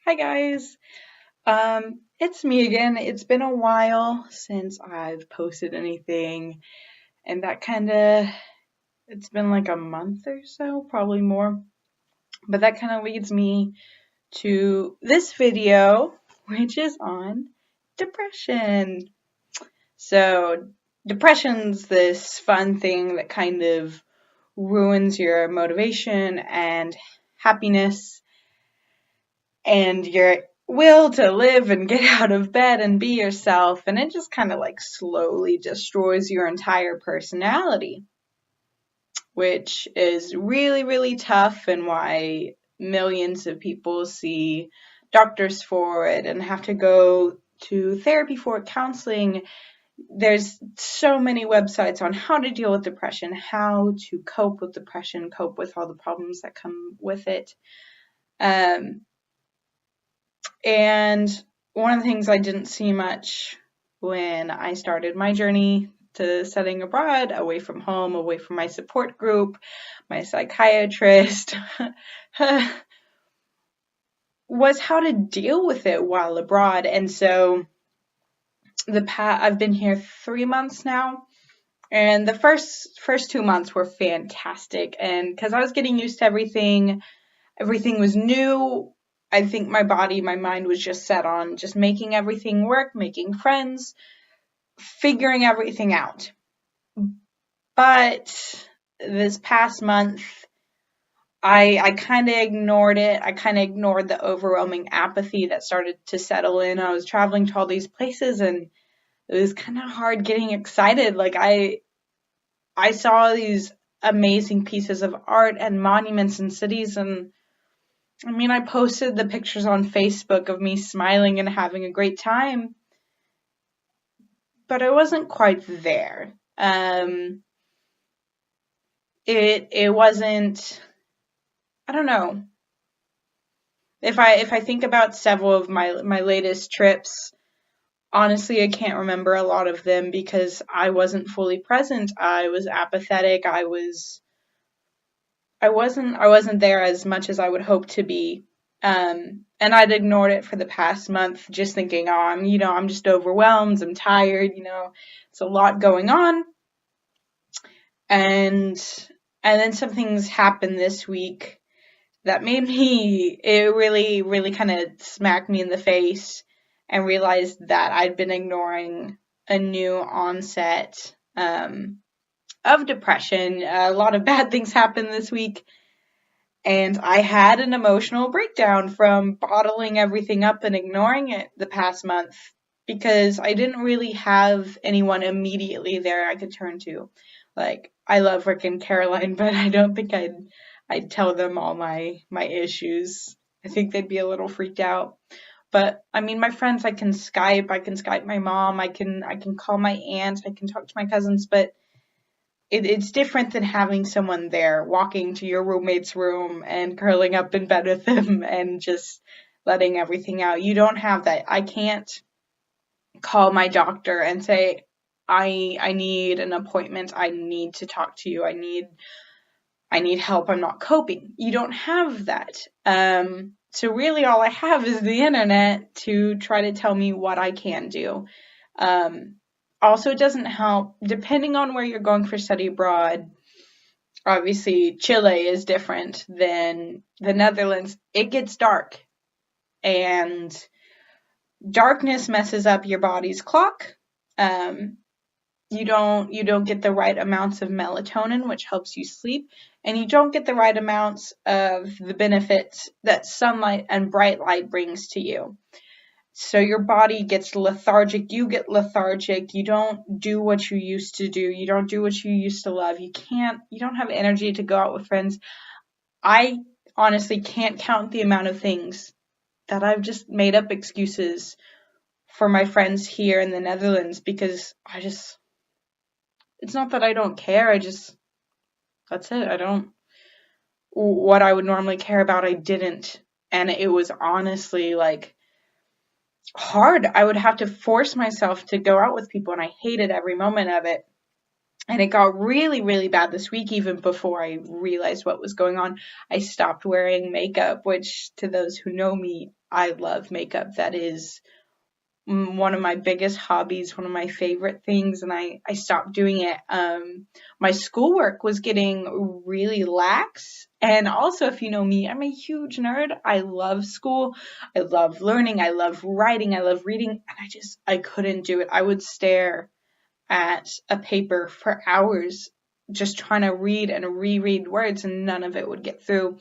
Hi guys. It's me again. It's been a while since I've posted anything, and it's been like a month or so, probably more. But that kind of leads me to this video, which is on depression. So, depression's this fun thing that kind of ruins your motivation and happiness and your will to live and get out of bed and be yourself, and it just kind of like slowly destroys your entire personality, which is really, really tough, and why millions of people see doctors for it and have to go to therapy for it, counseling. There's so many websites on how to deal with depression, how to cope with depression, cope with all the problems that come with it. Um, And one of the things I didn't see much when I started my journey to studying abroad, away from home, away from my support group, my psychiatrist, was how to deal with it while abroad. And so I've been here 3 months now, and the first 2 months were fantastic. And because I was getting used to everything was new. I think my mind was just set on just making everything work, making friends, figuring everything out. But this past month, I kind of ignored it. I kind of ignored the overwhelming apathy that started to settle in. I was traveling to all these places, and it was kind of hard getting excited. Like I saw these amazing pieces of art and monuments and cities, and I posted the pictures on Facebook of me smiling and having a great time, but I wasn't quite there. It wasn't. I don't know. If I think about several of my latest trips, honestly, I can't remember a lot of them because I wasn't fully present. I was apathetic. I wasn't there as much as I would hope to be. And I'd ignored it for the past month, just thinking, oh, I'm just overwhelmed. I'm tired. It's a lot going on. And then some things happened this week that made me, it really, really kind of smacked me in the face, and realized that I'd been ignoring a new onset of depression. A lot of bad things happened this week, and I had an emotional breakdown from bottling everything up and ignoring it the past month, because I didn't really have anyone immediately there I could turn to. Like, I love Rick and Caroline, but I don't think I'd tell them all my issues. I think they'd be a little freaked out. But my friends, I can Skype my mom, I can call my aunt, I can talk to my cousins, but it's different than having someone there, walking to your roommate's room and curling up in bed with them and just letting everything out. You don't have that. I can't call my doctor and say, I need an appointment. I need to talk to you. I need help. I'm not coping. You don't have that. So really all I have is the internet to try to tell me what I can do. Also, it doesn't help, depending on where you're going for study abroad. Obviously, Chile is different than the Netherlands. It gets dark, and darkness messes up your body's clock. You don't get the right amounts of melatonin, which helps you sleep, and you don't get the right amounts of the benefits that sunlight and bright light brings to you. So your body gets lethargic, you get lethargic, you don't do what you used to do, you don't do what you used to love, you don't have energy to go out with friends. I honestly can't count the amount of things that I've just made up excuses for my friends here in the Netherlands, because it's not that I don't care, that's it, what I would normally care about, I didn't. And it was honestly like hard. I would have to force myself to go out with people, and I hated every moment of it. And it got really, really bad this week, even before I realized what was going on. I stopped wearing makeup, which, to those who know me, I love makeup. That is one of my biggest hobbies, one of my favorite things, and I stopped doing it. My schoolwork was getting really lax. And also, if you know me, I'm a huge nerd. I love school. I love learning. I love writing. I love reading. And I couldn't do it. I would stare at a paper for hours just trying to read and reread words, and none of it would get through.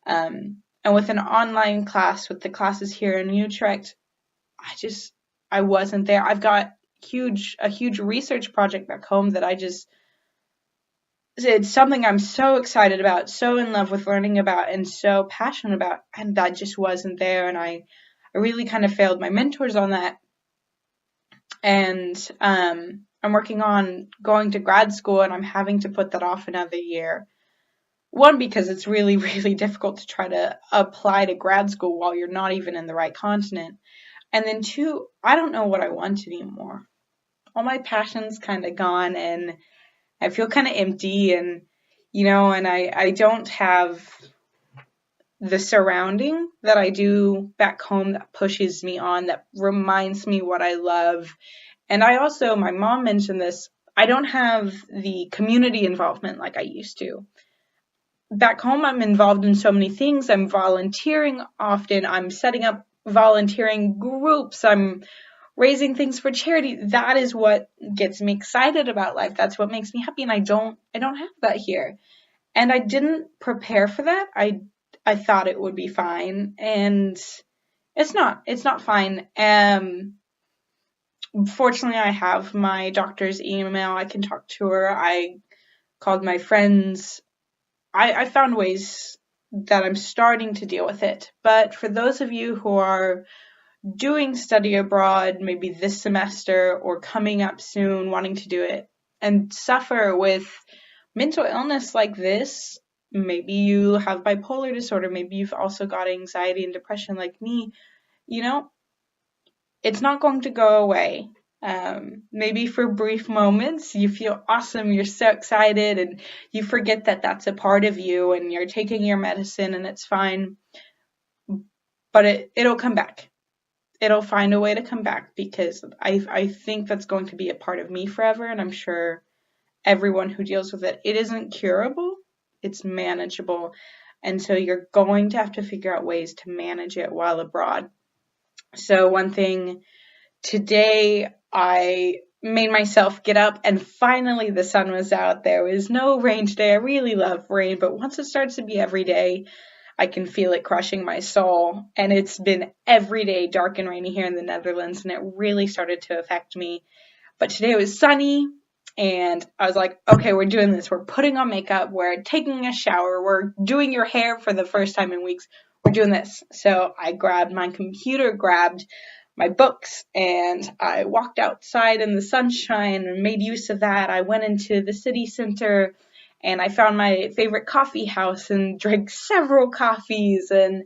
And with an online class, with the classes here in Utrecht, I wasn't there. I've got a huge research project back home that it's something I'm so excited about, so in love with learning about, and so passionate about, and that just wasn't there. And I really kind of failed my mentors on that. And I'm working on going to grad school, and I'm having to put that off another year. One, because it's really, really difficult to try to apply to grad school while you're not even in the right continent. And then two, I don't know what I want anymore. All my passion's kind of gone, and I feel kind of empty, and, and I don't have the surrounding that I do back home that pushes me on, that reminds me what I love. And my mom mentioned this, I don't have the community involvement like I used to. Back home, I'm involved in so many things. I'm volunteering often. I'm setting up volunteering groups. I'm raising things for charity. That is what gets me excited about life. That's what makes me happy. And I don't have that here. And I didn't prepare for that. I thought it would be fine. And it's not fine. Fortunately, I have my doctor's email. I can talk to her. I called my friends. I found ways that I'm starting to deal with it. But for those of you who are doing study abroad, maybe this semester or coming up soon, wanting to do it, and suffer with mental illness like this, maybe you have bipolar disorder, maybe you've also got anxiety and depression like me, it's not going to go away. Maybe for brief moments, you feel awesome, you're so excited, and you forget that that's a part of you, and you're taking your medicine, and it's fine. But it'll come back. It'll find a way to come back, because I think that's going to be a part of me forever, and I'm sure everyone who deals with it. It isn't curable, it's manageable, and so you're going to have to figure out ways to manage it while abroad. So one thing, today I made myself get up, and finally the sun was out. There was no rain today. I really love rain, but once it starts to be every day, I can feel it crushing my soul. And it's been every day dark and rainy here in the Netherlands, and it really started to affect me. But today it was sunny, and I was like, okay, we're doing this. We're putting on makeup. We're taking a shower. We're doing your hair for the first time in weeks. We're doing this. So I grabbed my computer, grabbed my books, and I walked outside in the sunshine and made use of that. I went into the city center, and I found my favorite coffee house and drank several coffees and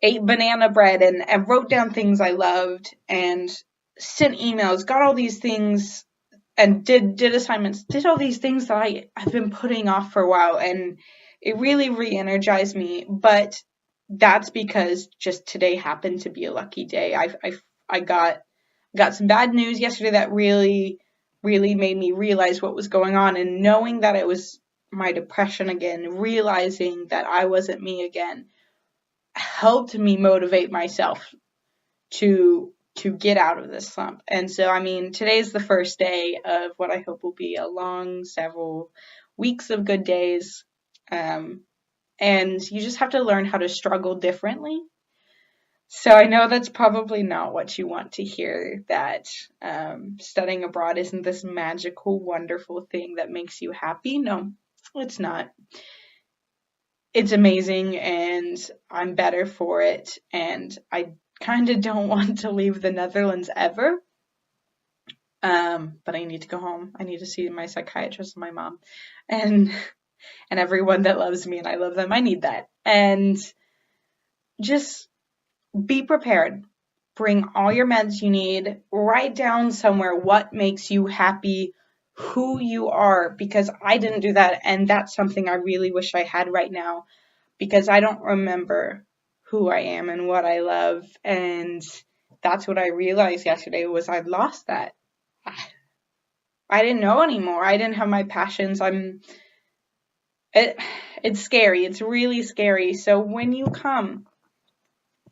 ate banana bread and wrote down things I loved and sent emails, got all these things, and did assignments, did all these things that I've been putting off for a while, and it really re-energized me. But that's because just today happened to be a lucky day. I got some bad news yesterday that really, really made me realize what was going on, and knowing that it was my depression again, realizing that I wasn't me again, helped me motivate myself to get out of this slump. And so, today's the first day of what I hope will be a long several weeks of good days. And you just have to learn how to struggle differently. So I know that's probably not what you want to hear, that studying abroad isn't this magical, wonderful thing that makes you happy. No, it's not. It's amazing, and I'm better for it, and I kind of don't want to leave the Netherlands ever. But I need to go home. I need to see my psychiatrist and my mom and everyone that loves me, and I love them. I need that. And just be prepared. Bring all your meds you need. Write down somewhere what makes you happy, who you are, because I didn't do that, and that's something I really wish I had right now, because I don't remember who I am and what I love, and that's what I realized yesterday was I'd lost that. I didn't know anymore. I didn't have my passions. It's scary. It's really scary. So when you come,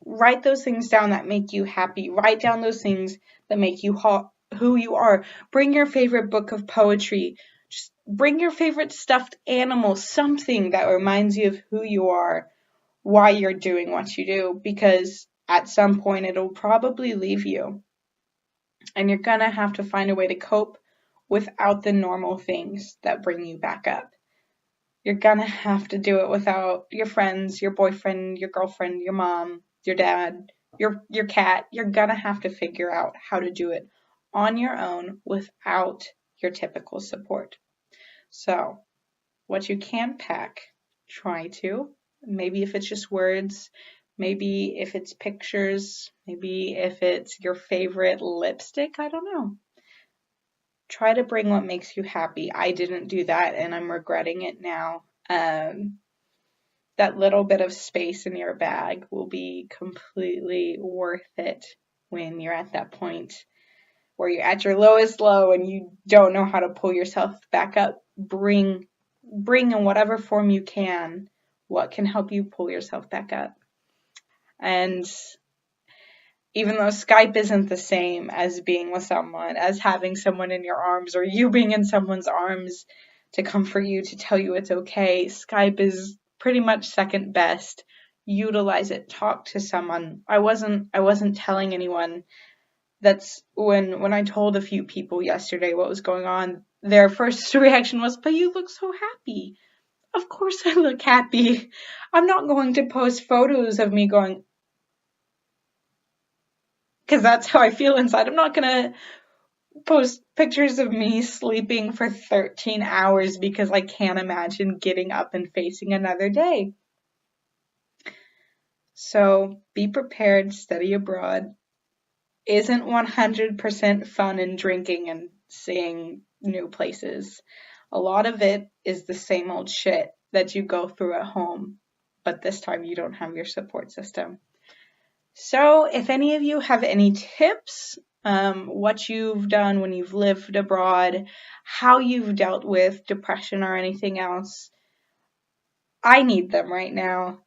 write those things down that make you happy. Write down those things that make you who you are. Bring your favorite book of poetry. Just bring your favorite stuffed animal, something that reminds you of who you are, why you're doing what you do, because at some point it'll probably leave you. And you're going to have to find a way to cope without the normal things that bring you back up. You're going to have to do it without your friends, your boyfriend, your girlfriend, your mom, your dad, your cat. You're going to have to figure out how to do it on your own without your typical support. So, what you can pack, try to. Maybe if it's just words, maybe if it's pictures, maybe if it's your favorite lipstick, I don't know. Try to bring what makes you happy. I didn't do that and I'm regretting it now. That little bit of space in your bag will be completely worth it when you're at that point where you're at your lowest low and you don't know how to pull yourself back up. Bring in whatever form you can what can help you pull yourself back up. And even though Skype isn't the same as being with someone, as having someone in your arms or you being in someone's arms to comfort you, to tell you it's okay, Skype is pretty much second best. Utilize it. Talk to someone. I wasn't telling anyone. That's when I told a few people yesterday what was going on, their first reaction was, "But you look so happy." Of course I look happy. I'm not going to post photos of me going, because that's how I feel inside. I'm not going to post pictures of me sleeping for 13 hours because I can't imagine getting up and facing another day. So be prepared, study abroad. Isn't 100% fun and drinking and seeing new places. A lot of it is the same old shit that you go through at home, but this time you don't have your support system. So if any of you have any tips, what you've done when you've lived abroad, how you've dealt with depression or anything else, I need them right now.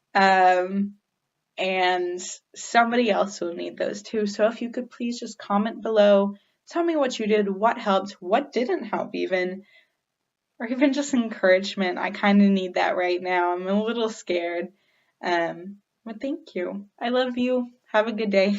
And somebody else will need those too. So if you could please just comment below, tell me what you did, what helped, what didn't help even, or even just encouragement. I kind of need that right now. I'm a little scared. But thank you. I love you. Have a good day.